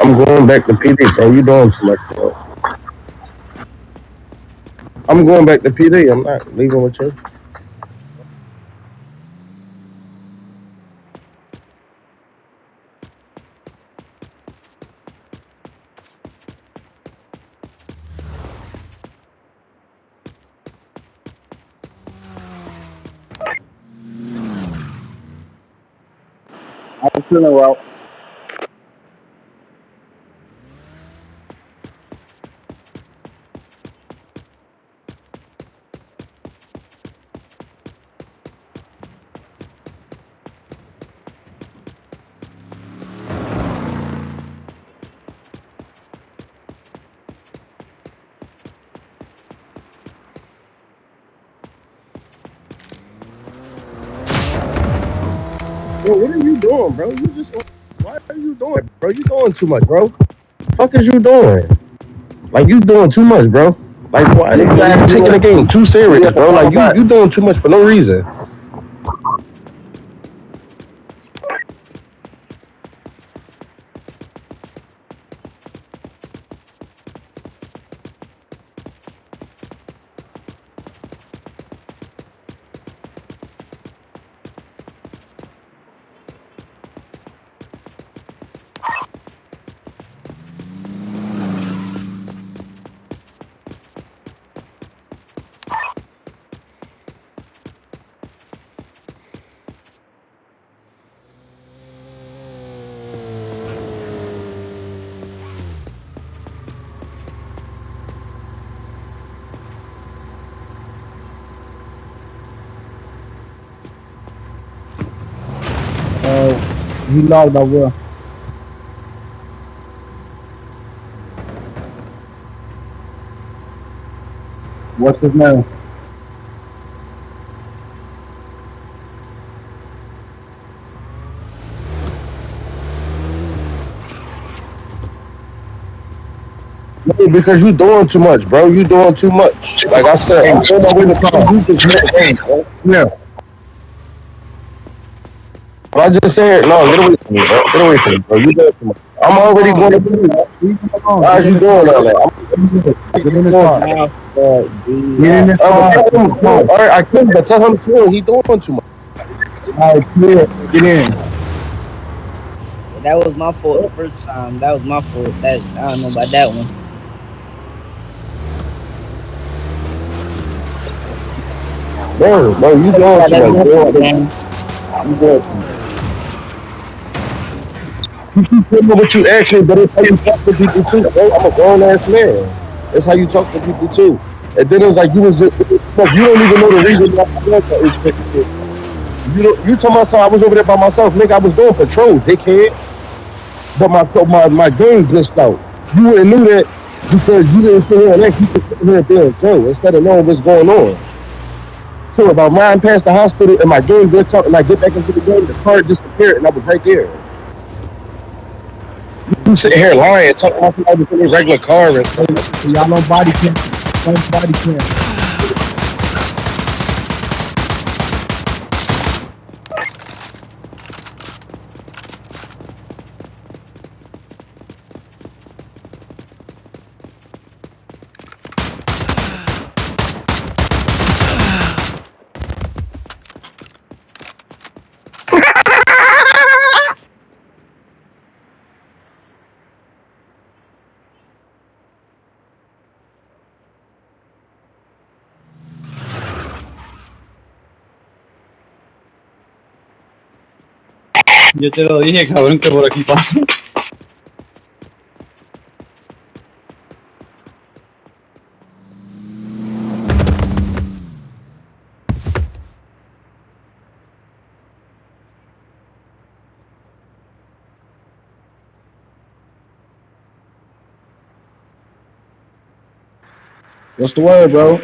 I'm going back to PD, bro. You doing too much, bro. I'm going back to PD. I'm not leaving with you. I'm feeling well. Bro, what are you doing, bro? You just why are you doing, bro? You doing too much, bro. Fuck is you doing? Like you doing too much, bro. Like why you taking the game too serious, bro? Like you doing too much for no reason. He logged, I will. What's his name? No, because you doing too much, bro. You doing too much. Like I said, Hey, I'm on my way to car. PD to get the game, bro. Yeah. But I just said, no, get away from me, bro. Get away from me, bro. You doing too much. I'm already going to PD. Leave him alone. Why Get is in you the car. doing all that? Get in I'm the doing car. too much. My fault, G. Get in the But car. tell Get in him, the car. all right, I couldn't, but tell him too. He doing too much. All right, clear. Get in. That was my fault the first time. That was my fault. That I don't know about that one. Bro, you doing Yeah, too that's much, my bro. fault, gang. You doing too much. You keep telling me what you asked me, but it's how you talk to people too, bro. I'm a grown ass man. That's how you talk to people too. And then it's like you was just, look, you don't even know the reason why I was at H56. You told me I was over there by myself, nigga. I was doing patrol, dickhead. But my game glitched out. You wouldn't knew that because you didn't sit here and act. You just sitting here being Joe instead of knowing what's going on. So if I'm riding past the hospital and my game glitched out and I get back into the game, the car disappeared and I was right there. You sitting here lying, talking about I was in a regular car and stuff like Hey, y'all on body cam. On body cam. Yo te lo dije, cabrón, que por aquí pasa. What's the word, bro?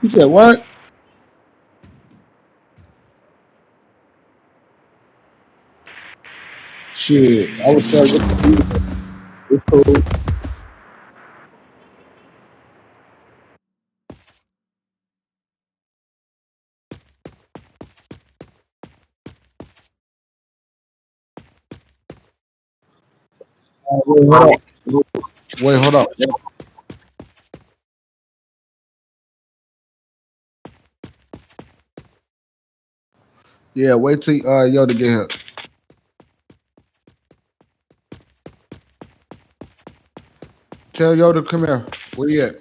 You said what? Shit. I would tell you to do it. It's cool. Wait, hold up. Wait, hold up. Yeah, wait till yo to get here. Tell yo to come here. Where you at?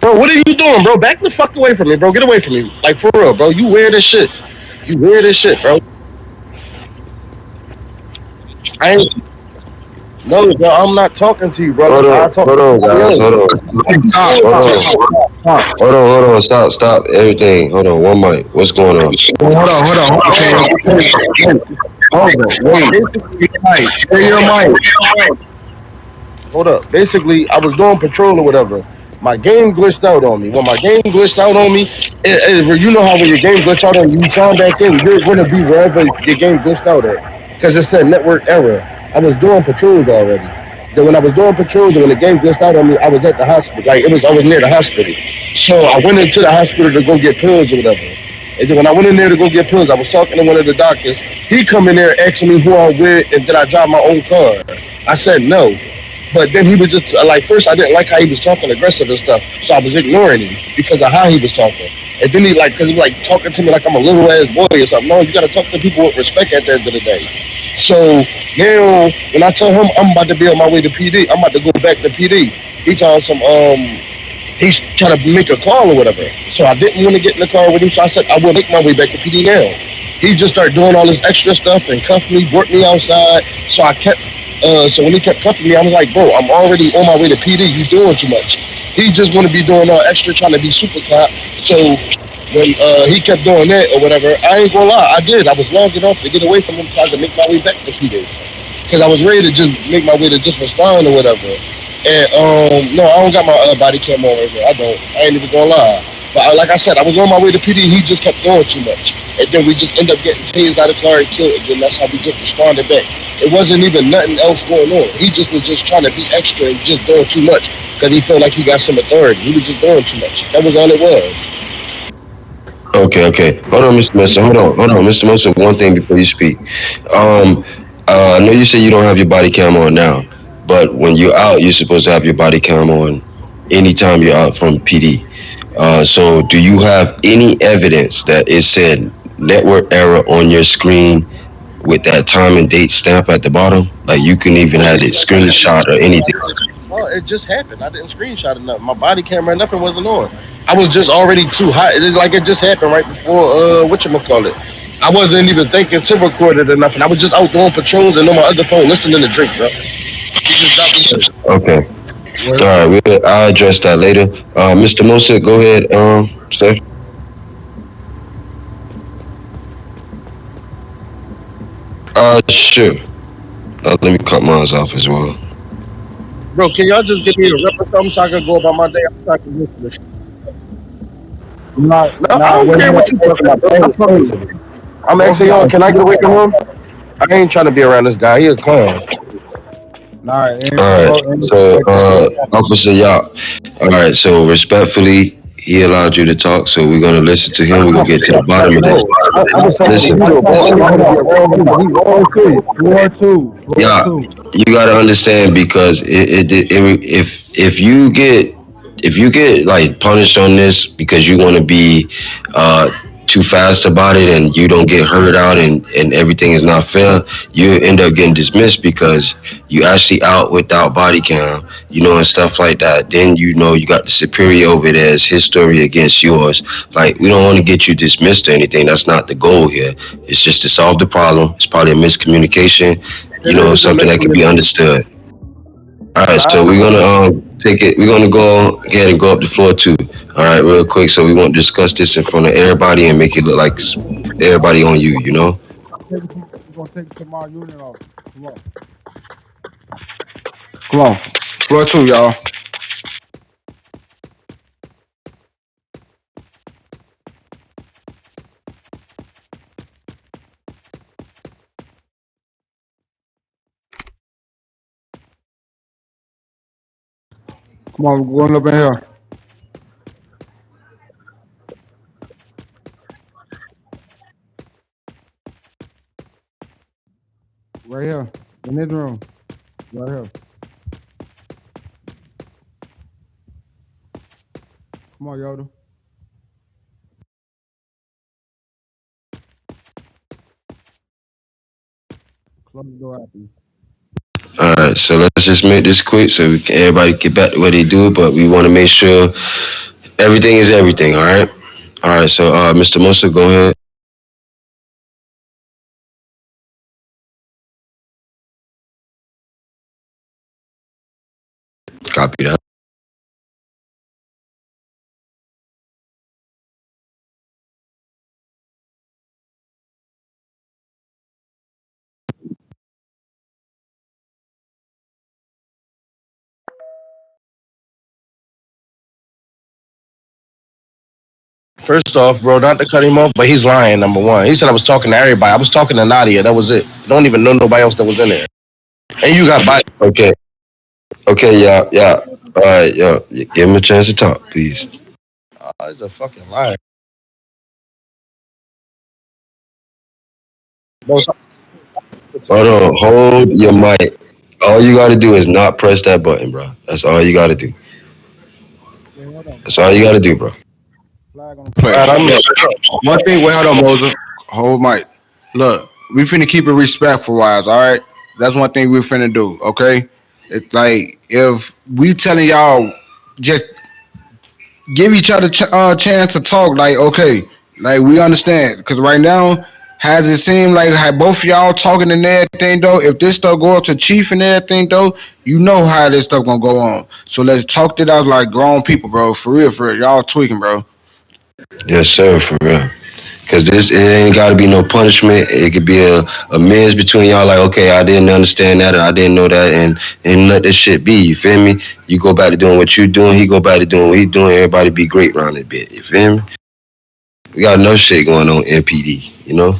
Bro, what are you doing, bro? Back the fuck away from me, bro. Get away from me. Like, for real, bro. You weird as shit. You weird as shit, bro. I ain't. No, bro. I'm not talking to you, bro. I talk Hold to on, somebody guys. else. Hold on. Stop, Hold stop, on. stop, stop. Hold on. Stop everything. Hold on. One mic. What's going on? Wait, hold on. Okay, wait, hold on, wait. Basically, Mike, where your mic? hold up. Basically, I was doing patrol or whatever. My game glitched out on me. When my game glitched out on me, you know how when your game glitched out on you, you sign back in, you're going to be wherever your game glitched out at. Because it said network error. I was doing patrols already. Then when I was doing patrols and when the game glitched out on me, I was at the hospital. Like, I was near the hospital. So I went into the hospital to go get pills or whatever. And then when I went in there to go get pills, I was talking to one of the doctors. He come in there asking me who I'm with and did I drive my own car. I said no. But then he was just like, first I didn't like how he was talking aggressive and stuff, so I was ignoring him because of how he was talking. And then he like, cause he was like talking to me like I'm a little ass boy or something. No, you gotta talk to people with respect at the end of the day. So now when I tell him I'm about to be on my way to PD, I'm about to go back to PD. He telling he's trying to make a call or whatever. So I didn't want to get in the car with him. So I said I will make my way back to PD now. He just started doing all this extra stuff and cuffed me, brought me outside. So I kept. So when he kept cuffing me, I was like, bro, I'm already on my way to PD. You doing too much. He just want to be doing all extra, trying to be super cop. So when he kept doing that or whatever, I ain't gonna lie, I did. I was logging off to get away from him, so I could make my way back to PD because I was ready to just make my way to just respond or whatever. And no, I don't got my body cam on right now. I don't. I ain't even gonna lie. But like I said, I was on my way to PD. He just kept doing too much, and then we just end up getting tased out of the car and killed. And then that's how we just responded back. It wasn't even nothing else going on. He just was just trying to be extra and just doing too much because he felt like he got some authority. He was just doing too much. That was all it was. Okay. Hold on, Mr. Messer. Mr. Messer. One thing before you speak. Um, I know you say you don't have your body cam on now, but when you're out, you're supposed to have your body cam on anytime you're out from PD. So do you have any evidence that it said network error on your screen with that time and date stamp at the bottom? Like you can even have it screenshot or anything. Well, it just happened. I didn't screenshot it. Nothing. My body camera, nothing wasn't on. I was just already too hot. Like it just happened right before what you call it. I wasn't even thinking to record it or nothing. I was just out doing patrols and on my other phone listening to Drake, bro. He just got me. Okay. Wait, All right. I'll address that later. Mr. Mosa, go ahead. Sir. Sure. Let me cut mine off as well. Bro, can y'all just give me a rep or something so I can go about my day? I'm trying to listen to shit. No, I don't wait, care hold what up. you talking about, bro. Stop talking Hey, to me. I'm both asking of y'all, y'all. can I get away from him? I ain't trying to be around this guy. He a clown. Nah, All right. So, like that. Officer Yap. All right. So, respectfully, he allowed you to talk. So, we're gonna listen to him. We're gonna get to the bottom of this. No, I was talking to Listen, you though, bro. I ain't Hold trying to be up. around him. He Floor wrong. two. Floor yeah, two. you gotta understand because if you get like punished on this because you want to be uh too fast about it and you don't get heard out and everything is not fair, you end up getting dismissed because you actually out without body cam, and stuff like that. Then you got the superior over there as his story against yours. Like we don't want to get you dismissed or anything. That's not the goal here. It's just to solve the problem. It's probably a miscommunication, It is a something that could be miscommunication. understood. All right, so I we're understand. gonna take it. We're gonna go ahead and go up the floor too. All right, real quick, so we won't discuss this in front of everybody and make it look like everybody on you. We're gonna take it to my unit office. Come on. Come on. Floor two, y'all. Come on, we're going up in here. Right here. In this room. Right here. Come on, Yoda. Close the door after you. All right, so let's just make this quick so we can everybody get back to where they do it, but we want to make sure everything is everything. All right. All right. So, Mr. Musa, go ahead. Copy that. First off, bro, not to cut him off, but he's lying. Number one, he said I was talking to everybody. I was talking to Nadia. That was it. Don't even know nobody else that was in there. And you got body. Okay. Okay. Yeah. Yeah. All right. Yeah. Give him a chance to talk, please. He's a fucking liar. Bro, Hold on. Hold your mic. All you got to do is not press that button, bro. That's all you got to do. Wait, hold on. That's all you got to do, bro. Flag on the all play. right, I'm Look, not. one thing. Wait, hold on, Moses. Hold mic. Look, we finna keep it respectful, wise. All right. That's one thing we finna do. Okay. It's like if we telling y'all just give each other chance to talk. Like okay, like we understand because right now. Has it seemed like how both of y'all talking and everything though? If this stuff go up to chief and everything though, you know how this stuff gonna go on. So let's talk it out like grown people, bro. For real. Y'all tweaking, bro. Yes, sir. For real. Cause this it ain't gotta be no punishment. It could be a mess between y'all. Like, okay, I didn't understand that, or I didn't know that, and let this shit be. You feel me? You go back to doing what you doing. He go back to doing what he doing. Everybody be great around it bit. You feel me? We got enough shit going on NPD. You know?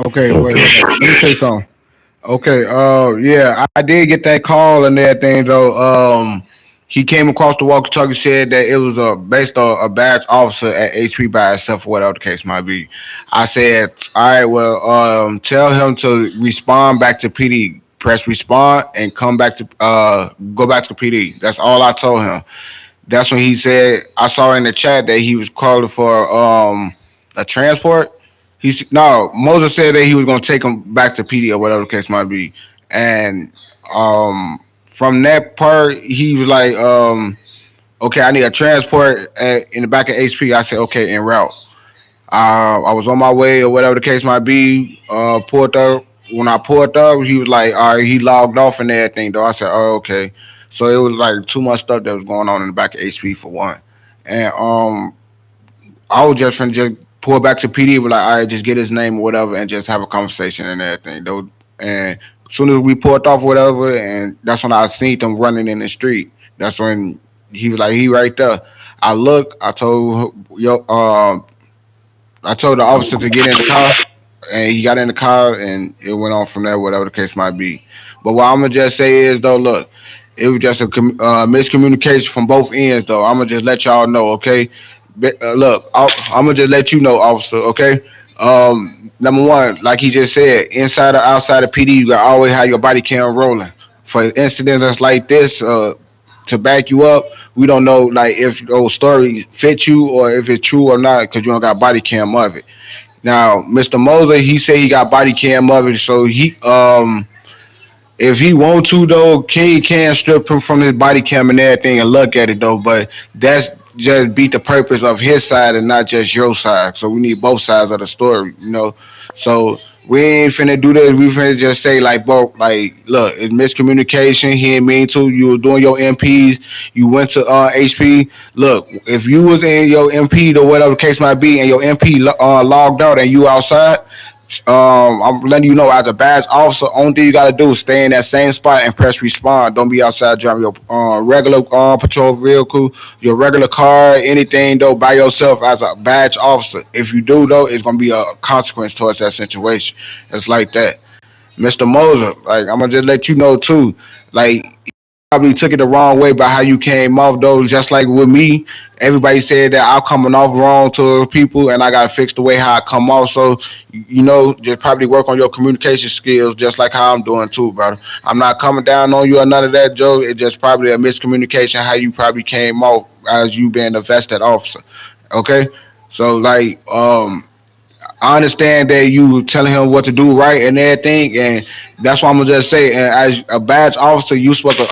Okay, wait, Okay. hold on. Let me say something. Okay, yeah, I did get that call and everything though. He came across the walkie-talkie, said that it was based on a badge officer at HP by itself, or whatever the case might be. I said, all right, well, tell him to respond back to PD. Press respond and come back to go back to PD. That's all I told him. That's when he said I saw in the chat that he was calling for a transport. He's no Moses said that he was gonna take him back to PD or whatever the case might be, and from that part he was like, okay, I need a transport in the back of HP. I said okay, en route. I was on my way or whatever the case might be. Pulled up. When I pulled up, he was like, all right, he logged off and everything. Though I said, oh okay. So it was like too much stuff that was going on in the back of HP for one, and I was just finna just pull back to PD, but like, all right, just get his name or whatever, and just have a conversation and everything. Though, and as soon as we pulled off or whatever, and that's when I seen them running in the street. That's when he was like, he right there. I look. I told the officer to get in the car, and he got in the car, and it went on from there, whatever the case might be. But what I'm gonna just say is, though, look, it was just a miscommunication from both ends, though. I'm gonna just let y'all know, okay? Look, I'm gonna just let you know, officer, okay? Number one, like he just said, inside or outside of PD, you got to always have your body cam rolling. For incidents like this, to back you up, we don't know like if those stories fit you or if it's true or not because you don't got body cam of it. Now, Mr. Moser, he said he got body cam of it, so if he want to though, he can strip him from his body cam and everything and look at it though. But that's just beat the purpose of his side and not just your side. So we need both sides of the story, you know. So we ain't finna do this. We finna just say like, bro, like, look, it's miscommunication. He ain't mean to. You were doing your MPs. You went to HP. Look, if you was in your MP or whatever the case might be, and your MP logged out and you outside, I'm letting you know as a badge officer, only thing you gotta do is stay in that same spot and press respond. Don't be outside driving your regular patrol vehicle, your regular car, anything though by yourself as a badge officer. If you do though, it's gonna be a consequence towards that situation. It's like that. Mr. Moser, like I'm gonna just let you know too. Like probably took it the wrong way by how you came off though. Just like with me, everybody said that I'm coming off wrong to people, and I gotta fix the way how I come off. So you know, just probably work on your communication skills, just like how I'm doing too, brother. I'm not coming down on you or none of that, Joe. It's just probably a miscommunication how you probably came off as you being a vested officer. Okay, so like I understand that you telling him what to do right and everything, and that's why I'm gonna just say, and as a badge officer, you supposed to